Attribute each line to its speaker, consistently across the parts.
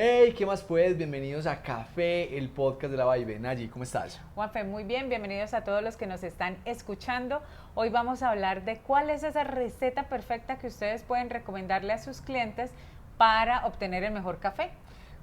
Speaker 1: Hey, ¿qué más pues? Bienvenidos a Café, el podcast de la Vibe. Nayi, ¿cómo estás?
Speaker 2: Juanfe, muy bien, bienvenidos a todos los que nos están escuchando. Hoy vamos a hablar de cuál es esa receta perfecta que ustedes pueden recomendarle a sus clientes para obtener el mejor café.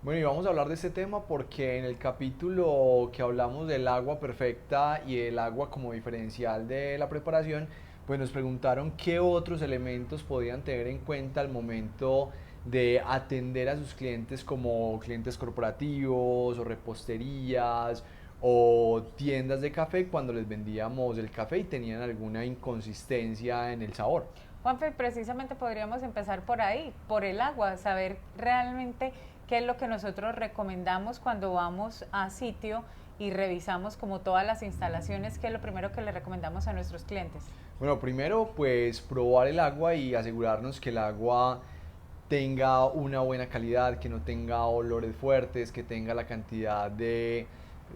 Speaker 1: Bueno, y vamos a hablar de este tema porque en el capítulo que hablamos del agua perfecta y el agua como diferencial de la preparación, pues nos preguntaron qué otros elementos podían tener en cuenta al momento de atender a sus clientes como clientes corporativos o reposterías o tiendas de café cuando les vendíamos el café y tenían alguna inconsistencia en el sabor.
Speaker 2: Juanfe, precisamente podríamos empezar por ahí, por el agua, saber realmente qué es lo que nosotros recomendamos cuando vamos a sitio y revisamos como todas las instalaciones, qué es lo primero que le recomendamos a nuestros clientes.
Speaker 1: Bueno, primero pues probar el agua y asegurarnos que el agua tenga una buena calidad, que no tenga olores fuertes, que tenga la cantidad de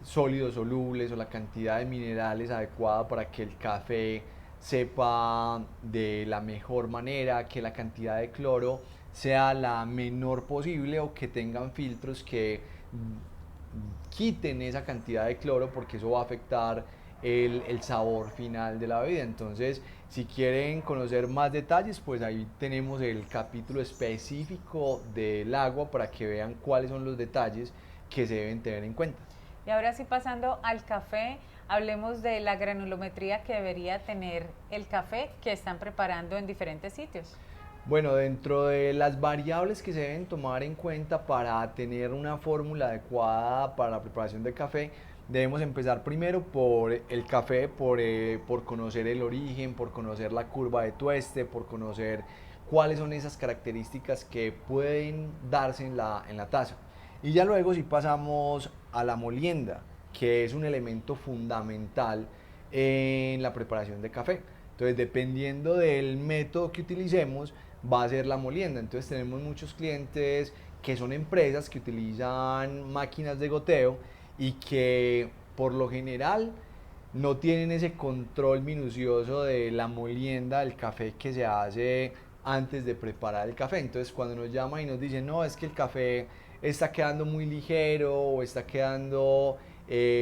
Speaker 1: sólidos solubles o la cantidad de minerales adecuada para que el café sepa de la mejor manera, que la cantidad de cloro sea la menor posible o que tengan filtros que quiten esa cantidad de cloro porque eso va a afectar el sabor final de la bebida. Entonces, si quieren conocer más detalles, pues ahí tenemos el capítulo específico del agua para que vean cuáles son los detalles que se deben tener en cuenta.
Speaker 2: Y ahora sí, pasando al café, hablemos de la granulometría que debería tener el café que están preparando en diferentes sitios.
Speaker 1: Bueno, dentro de las variables que se deben tomar en cuenta para tener una fórmula adecuada para la preparación del café, debemos empezar primero por el café, por conocer el origen, por conocer la curva de tueste, por conocer cuáles son esas características que pueden darse en la taza. Y ya luego si pasamos a la molienda, que es un elemento fundamental en la preparación de café. Entonces, dependiendo del método que utilicemos, va a ser la molienda. Entonces, tenemos muchos clientes que son empresas que utilizan máquinas de goteo y que por lo general no tienen ese control minucioso de la molienda del café que se hace antes de preparar el café. Entonces, cuando nos llaman y nos dicen, no, es que el café está quedando muy ligero o está quedando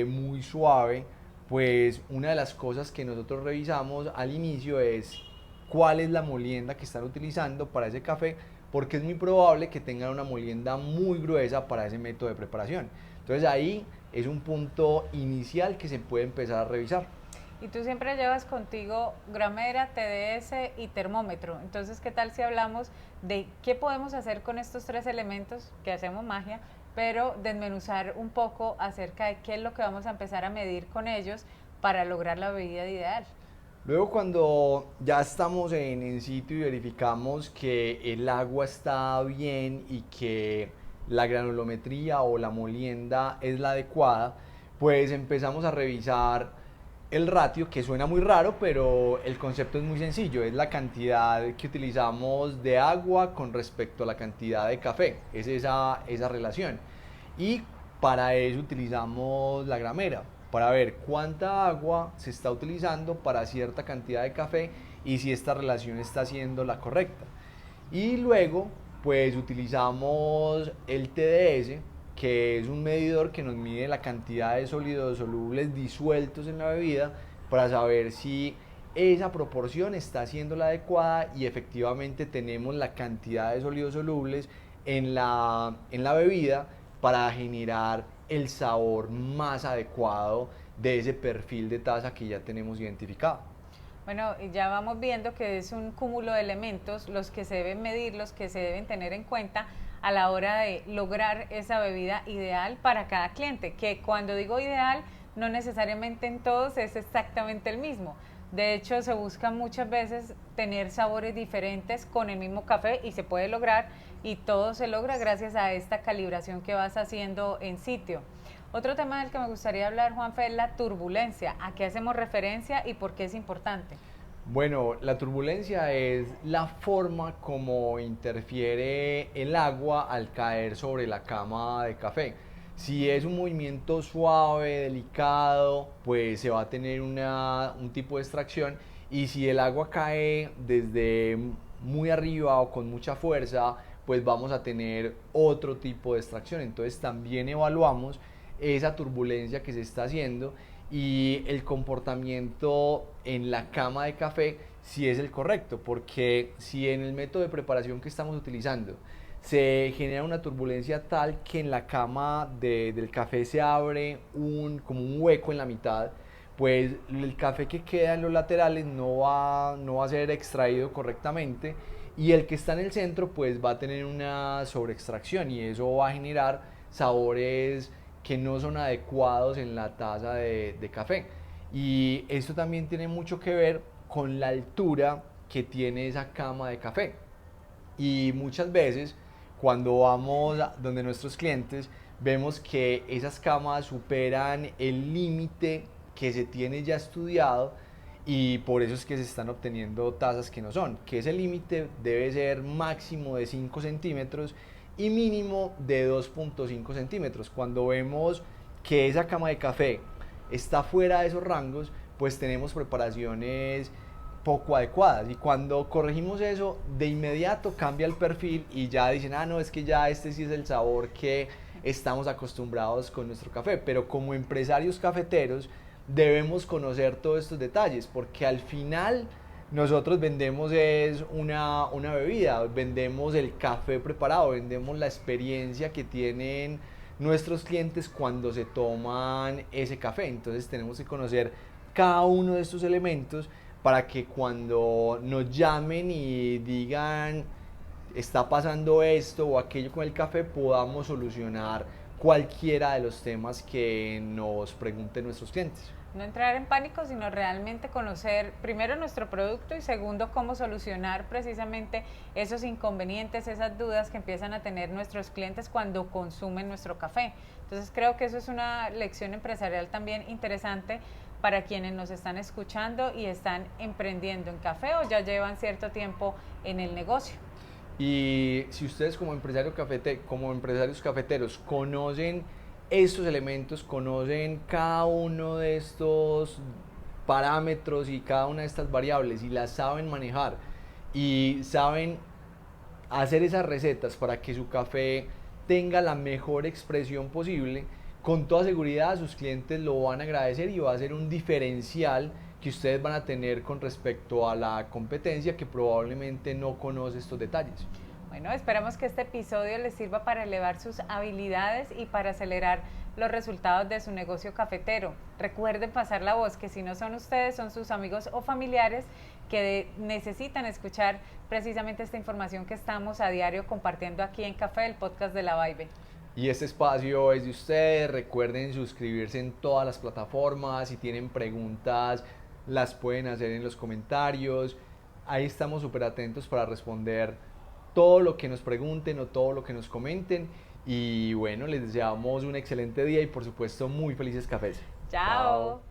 Speaker 1: muy suave, pues una de las cosas que nosotros revisamos al inicio es cuál es la molienda que están utilizando para ese café, porque es muy probable que tengan una molienda muy gruesa para ese método de preparación. Entonces ahí es un punto inicial que se puede empezar a revisar.
Speaker 2: Y tú siempre llevas contigo gramera, TDS y termómetro. Entonces, ¿qué tal si hablamos de qué podemos hacer con estos tres elementos, que hacemos magia, pero desmenuzar un poco acerca de qué es lo que vamos a empezar a medir con ellos para lograr la bebida ideal?
Speaker 1: Luego cuando ya estamos en sitio y verificamos que el agua está bien y que la granulometría o la molienda es la adecuada, pues empezamos a revisar el ratio, que suena muy raro, pero el concepto es muy sencillo, es la cantidad que utilizamos de agua con respecto a la cantidad de café, es esa relación. Y para eso utilizamos la gramera, para ver cuánta agua se está utilizando para cierta cantidad de café y si esta relación está siendo la correcta. Y luego, pues utilizamos el TDS, que es un medidor que nos mide la cantidad de sólidos solubles disueltos en la bebida para saber si esa proporción está siendo la adecuada y efectivamente tenemos la cantidad de sólidos solubles en la bebida para generar el sabor más adecuado de ese perfil de taza que ya tenemos identificado.
Speaker 2: Bueno, y ya vamos viendo que es un cúmulo de elementos los que se deben medir, los que se deben tener en cuenta a la hora de lograr esa bebida ideal para cada cliente, que cuando digo ideal, no necesariamente en todos es exactamente el mismo. De hecho, se busca muchas veces tener sabores diferentes con el mismo café y se puede lograr, y todo se logra gracias a esta calibración que vas haciendo en sitio. Otro tema del que me gustaría hablar, Juanfe, es la turbulencia. ¿A qué hacemos referencia y por qué es importante?
Speaker 1: Bueno, la turbulencia es la forma como interfiere el agua al caer sobre la cama de café. Si es un movimiento suave, delicado, pues se va a tener un tipo de extracción. Y si el agua cae desde muy arriba o con mucha fuerza, pues vamos a tener otro tipo de extracción. Entonces también evaluamos esa turbulencia que se está haciendo y el comportamiento en la cama de café si es el correcto, porque si en el método de preparación que estamos utilizando se genera una turbulencia tal que en la cama del café se abre como un hueco en la mitad, pues el café que queda en los laterales no va a ser extraído correctamente y el que está en el centro pues va a tener una sobreextracción y eso va a generar sabores que no son adecuados en la taza de café. Y esto también tiene mucho que ver con la altura que tiene esa cama de café. Y muchas veces cuando vamos donde nuestros clientes vemos que esas camas superan el límite que se tiene ya estudiado y por eso es que se están obteniendo tasas que no son, que ese límite debe ser máximo de 5 centímetros y mínimo de 2,5 centímetros. Cuando vemos que esa cama de café está fuera de esos rangos, pues tenemos preparaciones poco adecuadas y cuando corregimos eso de inmediato cambia el perfil y ya dicen, ah no, es que ya este sí es el sabor que estamos acostumbrados con nuestro café, pero como empresarios cafeteros debemos conocer todos estos detalles porque al final nosotros vendemos es una bebida, vendemos el café preparado, vendemos la experiencia que tienen nuestros clientes cuando se toman ese café, entonces tenemos que conocer cada uno de estos elementos para que cuando nos llamen y digan está pasando esto o aquello con el café podamos solucionar cualquiera de los temas que nos pregunten nuestros clientes.
Speaker 2: No entrar en pánico, sino realmente conocer primero nuestro producto y segundo cómo solucionar precisamente esos inconvenientes, esas dudas que empiezan a tener nuestros clientes cuando consumen nuestro café. Entonces creo que eso es una lección empresarial también interesante para quienes nos están escuchando y están emprendiendo en café o ya llevan cierto tiempo en el negocio.
Speaker 1: Y si ustedes como como empresarios cafeteros conocen estos elementos, conocen cada uno de estos parámetros y cada una de estas variables y las saben manejar y saben hacer esas recetas para que su café tenga la mejor expresión posible, con toda seguridad sus clientes lo van a agradecer y va a ser un diferencial que ustedes van a tener con respecto a la competencia que probablemente no conoce estos detalles.
Speaker 2: Bueno, esperamos que este episodio les sirva para elevar sus habilidades y para acelerar los resultados de su negocio cafetero. Recuerden pasar la voz, que si no son ustedes, son sus amigos o familiares que necesitan escuchar precisamente esta información que estamos a diario compartiendo aquí en Café, el podcast de La Vibe.
Speaker 1: Y este espacio es de ustedes, recuerden suscribirse en todas las plataformas, si tienen preguntas las pueden hacer en los comentarios, ahí estamos súper atentos para responder todo lo que nos pregunten o todo lo que nos comenten y bueno, les deseamos un excelente día y por supuesto muy felices cafés.
Speaker 2: Chao.